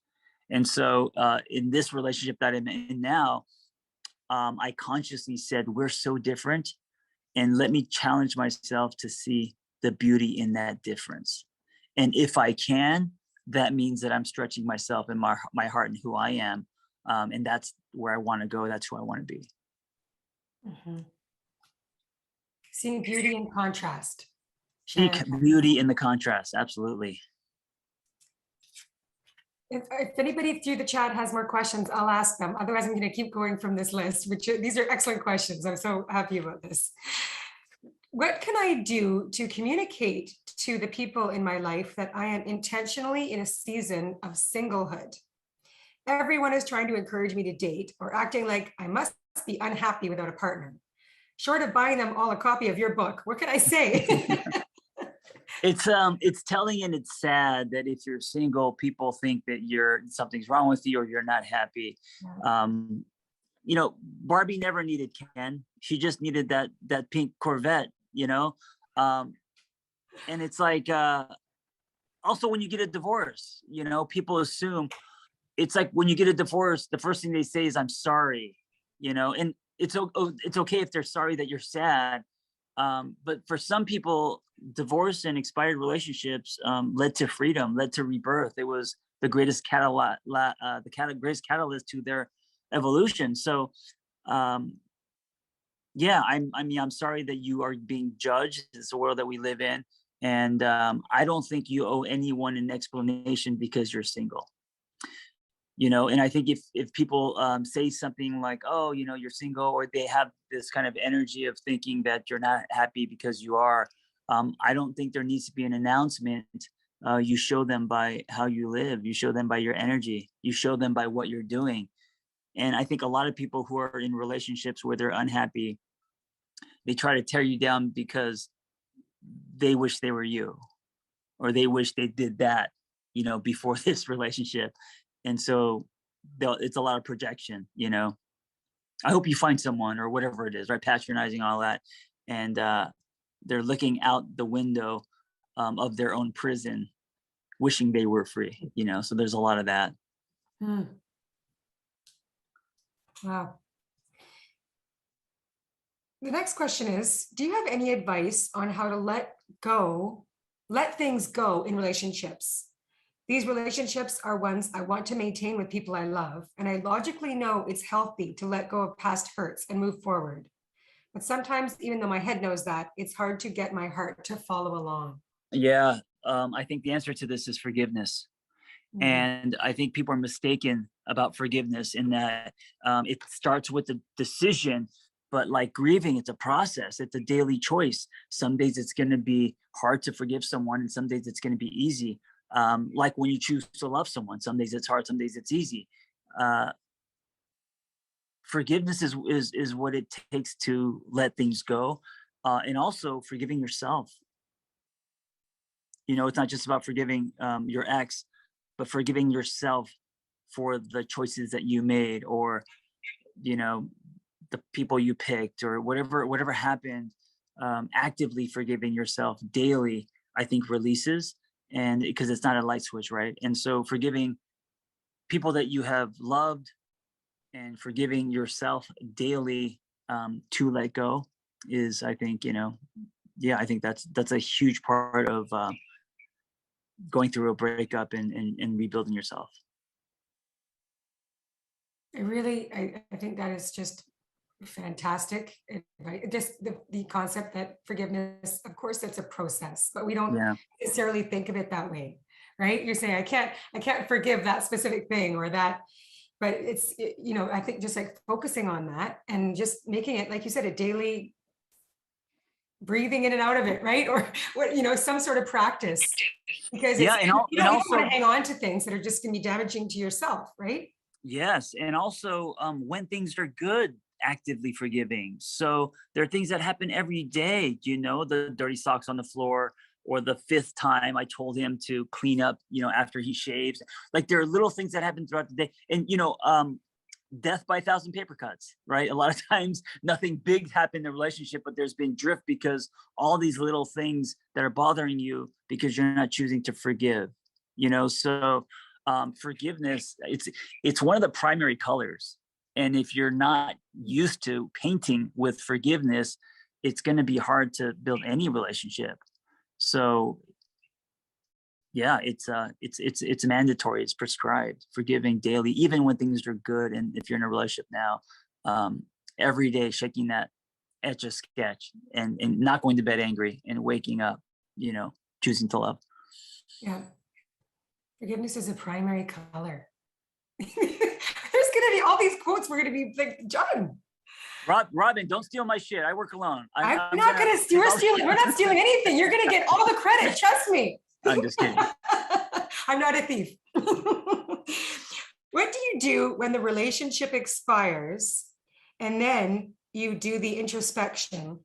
And so in this relationship that I'm in now, I consciously said, we're so different, and let me challenge myself to see the beauty in that difference. And if I can, that means that I'm stretching myself and my heart and who I am. And that's where I want to go. That's who I want to be. Mhm. Seeing beauty in contrast. Seek Sharon. beauty in the contrast. Absolutely. If anybody through the chat has more questions, I'll ask them. Otherwise, I'm going to keep going from this list, these are excellent questions. I'm so happy about this. What can I do to communicate to the people in my life that I am intentionally in a season of singlehood? Everyone is trying to encourage me to date or acting like I must be unhappy without a partner. Short of buying them all a copy of your book, what can I say? It's telling and it's sad that if you're single, people think that something's wrong with you or you're not happy. Um, Barbie never needed Ken. She just needed that pink Corvette, Um, and it's like also when you get a divorce, people assume it's like when you get a divorce, the first thing they say is, I'm sorry, and it's okay if they're sorry that you're sad. But for some people, divorce and expired relationships led to freedom, led to rebirth. It was the greatest greatest catalyst to their evolution. So, yeah, I'm sorry that you are being judged. It's the world that we live in, and I don't think you owe anyone an explanation because you're single. And I think if people say something like, oh, you're single, or they have this kind of energy of thinking that you're not happy because you are, I don't think there needs to be an announcement. You show them by how you live, you show them by your energy, you show them by what you're doing. And I think a lot of people who are in relationships where they're unhappy, they try to tear you down because they wish they were you, or they wish they did that, before this relationship. And so it's a lot of projection. I hope you find someone or whatever it is, right? Patronizing, all that. And they're looking out the window of their own prison, wishing they were free, so there's a lot of that. Hmm. Wow. The next question is, do you have any advice on how to let things go in relationships? These relationships are ones I want to maintain with people I love, and I logically know it's healthy to let go of past hurts and move forward. But sometimes, even though my head knows that, it's hard to get my heart to follow along. Yeah, I think the answer to this is forgiveness. Mm. And I think people are mistaken about forgiveness in that it starts with the decision, but like grieving, it's a process, it's a daily choice. Some days it's going to be hard to forgive someone, and some days it's going to be easy. Like when you choose to love someone, some days it's hard, some days it's easy. Uh, Forgiveness is what it takes to let things go, and also forgiving yourself. It's not just about forgiving your ex, but forgiving yourself for the choices that you made, or you know the people you picked, or whatever happened. Actively forgiving yourself daily, I think, releases, and because it's not a light switch, right? And so forgiving people that you have loved and forgiving yourself daily, to let go, is, I think, yeah, I think that's a huge part of going through a breakup and rebuilding yourself. I think that is just fantastic. Right? Just the concept that forgiveness, of course, it's a process, but we don't Yeah. necessarily think of it that way, right? You're saying I can't forgive that specific thing or that, but I think just like focusing on that and just making it, like you said, a daily breathing in and out of it, right? Or what, some sort of practice, because Yeah, you and don't want to also, hang on to things that are just going to be damaging to yourself, right? yes, and also, when things are good, actively forgiving. So there are things that happen every day, the dirty socks on the floor, or the fifth time I told him to clean up, after he shaves. Like, there are little things that happen throughout the day. And, death by a thousand paper cuts, right? A lot of times nothing big happened in the relationship, but there's been drift because all these little things that are bothering you because you're not choosing to forgive, so forgiveness, it's one of the primary colors. And if you're not used to painting with forgiveness, it's going to be hard to build any relationship. So yeah, it's mandatory, it's prescribed, forgiving daily, even when things are good. And if you're in a relationship now, um, every day shaking that etch a sketch, and not going to bed angry, and waking up, choosing to love. Yeah. Forgiveness is a primary color. There's going to be all these quotes. We're going to be like, John, Robin, don't steal my shit. I work alone. I'm I'm not gonna going to steal. We're not stealing anything. You're going to get all the credit. Trust me. I'm just kidding. I'm not a thief. What do you do when the relationship expires and then you do the introspection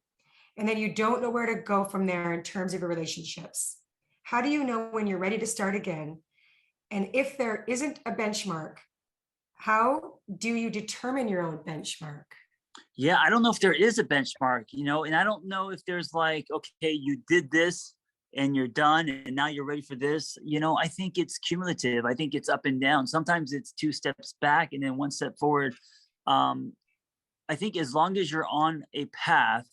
and then you don't know where to go from there in terms of your relationships? How do you know when you're ready to start again? And if there isn't a benchmark, how do you determine your own benchmark? Yeah, I don't know if there is a benchmark, and I don't know if there's like, okay, you did this and you're done and now you're ready for this. I think it's cumulative. I think it's up and down. Sometimes it's two steps back and then one step forward. Um, I think as long as you're on a path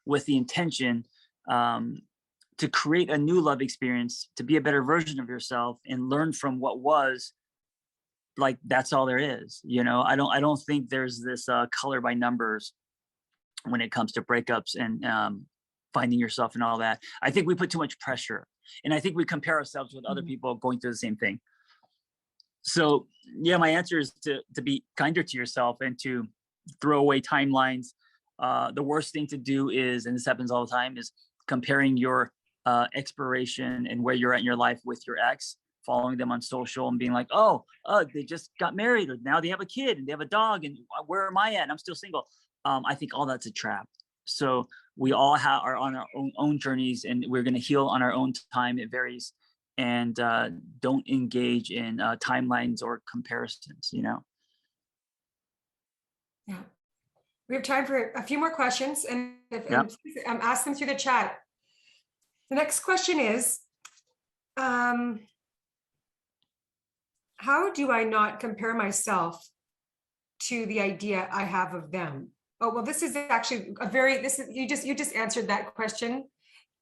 with the intention, um, to create a new love experience, to be a better version of yourself and learn from what was, like, that's all there is. I don't think there's this color by numbers when it comes to breakups and finding yourself and all that. I think we put too much pressure, and I think we compare ourselves with other people going through the same thing. So yeah, my answer is to be kinder to yourself and to throw away timelines. The worst thing to do is, and this happens all the time, is comparing your expiration and where you're at in your life with your ex, following them on social and being like, oh, they just got married, or now they have a kid and they have a dog, and where am I at? And I'm still single. I think all that's a trap. So we all are on our own journeys, and we're going to heal on our own time. It varies. And don't engage in timelines or comparisons. Yeah. We have time for a few more questions, and, Yeah. ask them through the chat. The next question is, how do I not compare myself to the idea I have of them? Oh, well, this is actually you just answered that question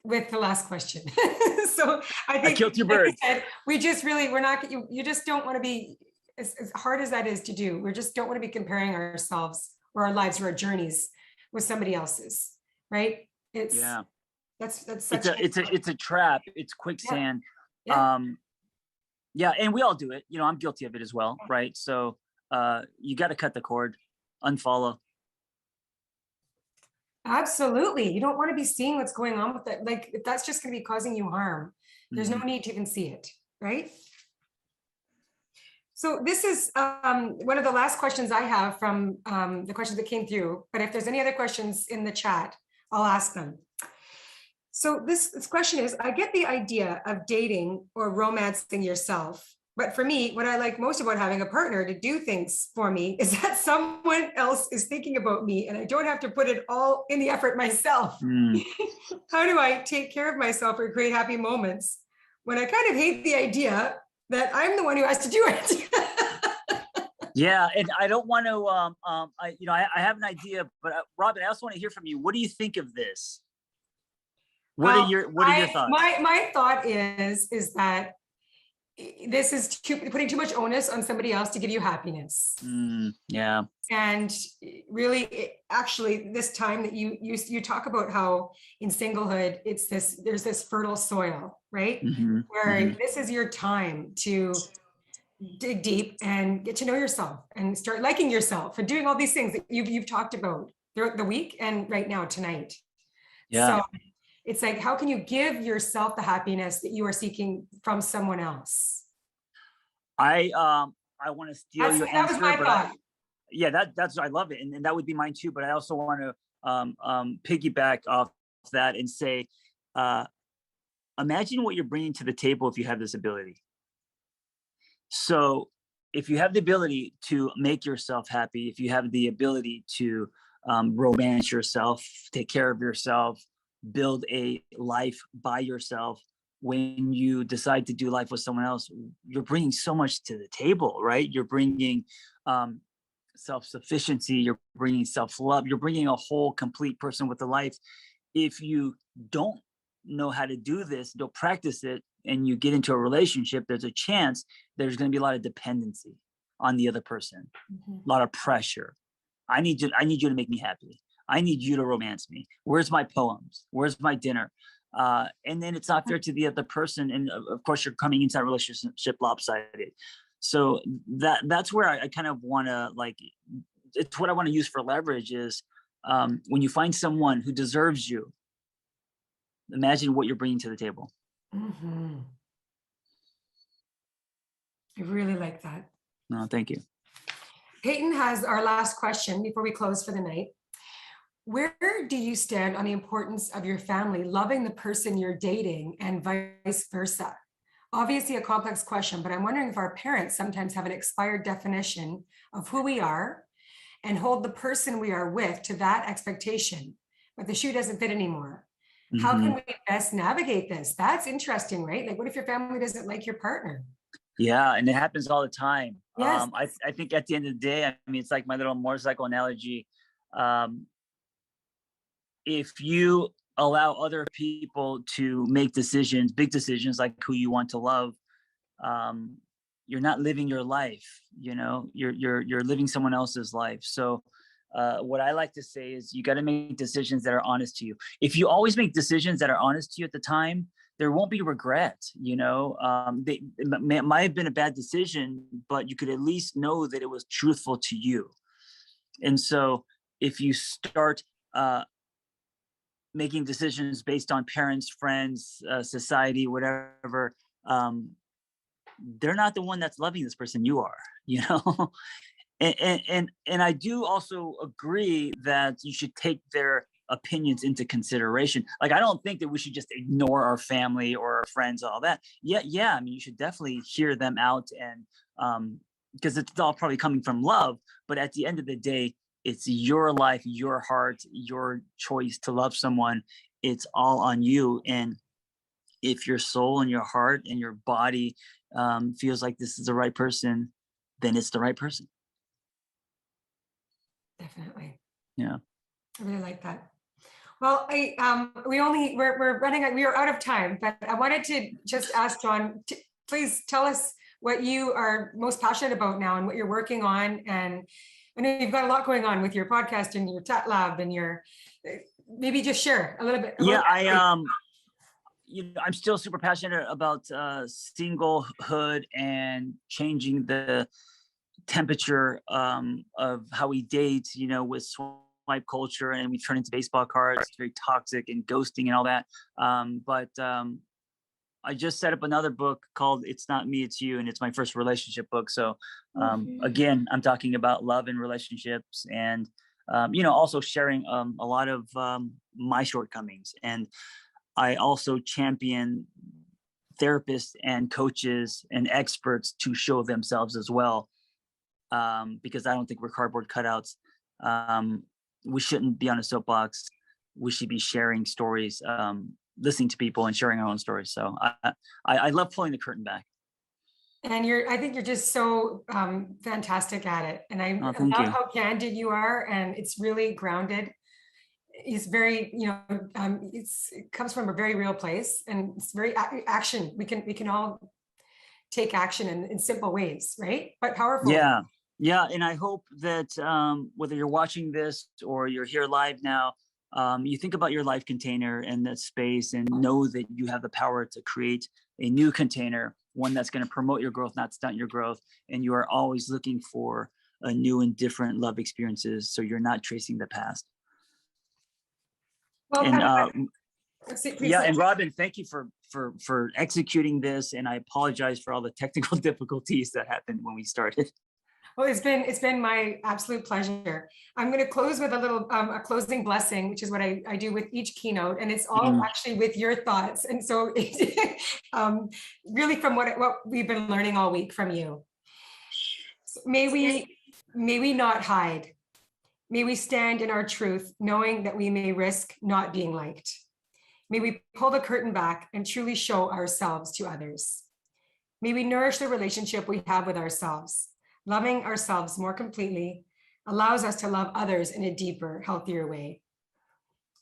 with the last question. So I think, killed two like I birds. said, we're not, you just don't want to be, as hard as that is to do, we just don't want to be comparing ourselves or our lives or our journeys with somebody else's, right? Yeah. That's It's such it's a trap. It's yeah, quicksand. yeah, Yeah, and we all do it. I'm guilty of it as well, right? So you got to cut the cord, unfollow. absolutely. You don't want to be seeing what's going on with that. Like, if that's just going to be causing you harm, there's no Mhm. need to even see it, right? So this is one of the last questions I have from the questions that came through, but if there's any other questions in the chat, I'll ask them. So this question is, I get the idea of dating or romancing yourself, but for me, what I like most about having a partner to do things for me is that someone else is thinking about me and I don't have to put it all in the effort myself. Mm. How do I take care of myself or create happy moments when I kind of hate the idea that I'm the one who has to do it? Yeah, and I don't want to. I have an idea, but Robin, I also want to hear from you. What do you think of this? What are Well, your thoughts? my thought is that this is putting too much onus on somebody else to give you happiness. Yeah. And really, actually, this time that you talk about how in singlehood, there's this fertile soil, right? Where this is your time to dig deep and get to know yourself and start liking yourself and doing all these things that you've talked about throughout the week and right now tonight. Yeah. So it's like, how can you give yourself the happiness that you are seeking from someone else? I want to steal your That was answer, my but thought. that's I love it, and that would be mine too. But I also want to piggyback off that and say, imagine what you're bringing to the table if you have this ability. So if you have the ability to make yourself happy, if you have the ability to romance yourself, take care of yourself, build a life by yourself, when you decide to do life with someone else, you're bringing so much to the table, right? You're bringing self-sufficiency, you're bringing self-love, you're bringing a whole complete person with a life. If you don't know how to do this, don't practice it, and you get into a relationship, there's a chance there's going to be a lot of dependency on the other person, a lot of pressure. I need you to make me happy. I need you to romance me. Where's my poems? Where's my dinner? And then it's not fair to the other person. And of course, you're coming into that relationship lopsided. So that's where I kind of want to it's what I want to use for leverage is when you find someone who deserves you, imagine what you're bringing to the table. I really like that. No, thank you. Peyton has our last question before we close for the night. Where do you stand on the importance of your family loving the person you're dating and vice versa? Obviously a complex question, but I'm wondering if our parents sometimes have an expired definition of who we are and hold the person we are with to that expectation, but the shoe doesn't fit anymore. How can we best navigate this? That's interesting, right? Like, what if your family doesn't like your partner? Yeah, and it happens all the time. Yes. I think at the end of the day, I mean, it's like my little motorcycle analogy. If you allow other people to make decisions, big decisions like who you want to love, you're not living your life. You're living someone else's life. So what I like to say is you got to make decisions that are honest to you. If you always make decisions that are honest to you at the time, there won't be regret. It might have been a bad decision, but you could at least know that it was truthful to you. And so if you start making decisions based on parents, friends, society, whatever, they're not the one that's loving this person. You are. And I do also agree that you should take their opinions into consideration. Like, I don't think that we should just ignore our family or our friends, all that. Yeah. I mean, you should definitely hear them out, and because it's all probably coming from love. But at the end of the day, It's your life, your heart, your choice to love someone. It's all on you. And if your soul and your heart and your body feels like this is the right person, then it's the right person. Definitely. Yeah. I really like that. Well, we're running, we are out of time, but I wanted to just ask John, please tell us what you are most passionate about now and what you're working on. And I know you've got a lot going on with your podcast and your Tat Lab and maybe just share a little bit. Yeah, I'm still super passionate about singlehood and changing the temperature of how we date, with swipe culture, and we turn into baseball cards. It's very toxic and ghosting and all that. But I just set up another book called It's Not Me, It's You, and it's my first relationship book. So again, I'm talking about love and relationships, and also sharing a lot of my shortcomings. And I also champion therapists and coaches and experts to show themselves as well, because I don't think we're cardboard cutouts. We shouldn't be on a soapbox. We should be sharing stories, listening to people and sharing our own stories. So I love pulling the curtain back. And I think you're just so fantastic at it. And I love how candid you are, and it's really grounded. It's very, it comes from a very real place, and it's very action. We can all take action in simple ways, right? But powerful. Yeah. Yeah. And I hope that whether you're watching this or you're here live now, you think about your life container and that space, and know that you have the power to create a new container, one that's going to promote your growth, not stunt your growth. And you are always looking for a new and different love experiences, so you're not tracing the past. Well, and and Robin, thank you for executing this. And I apologize for all the technical difficulties that happened when we started. Well, it's been my absolute pleasure. I'm going to close with a little a closing blessing, which is what I do with each keynote, and it's all actually with your thoughts. And so, really, from what we've been learning all week from you. So may we not hide. May we stand in our truth, knowing that we may risk not being liked. May we pull the curtain back and truly show ourselves to others. May we nourish the relationship we have with ourselves. Loving ourselves more completely allows us to love others in a deeper, healthier way.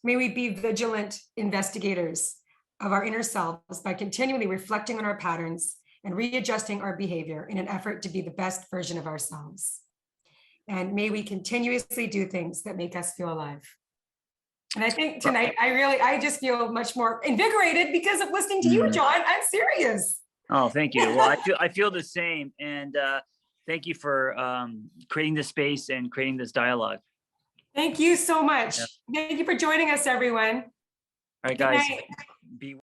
May we be vigilant investigators of our inner selves by continually reflecting on our patterns and readjusting our behavior in an effort to be the best version of ourselves. And may we continuously do things that make us feel alive. And I think tonight, I just feel much more invigorated because of listening to you, John. I'm serious. Oh, thank you. Well, I feel the same. And thank you for creating this space and creating this dialogue. Thank you so much. Yeah. Thank you for joining us, everyone. All right, guys. Be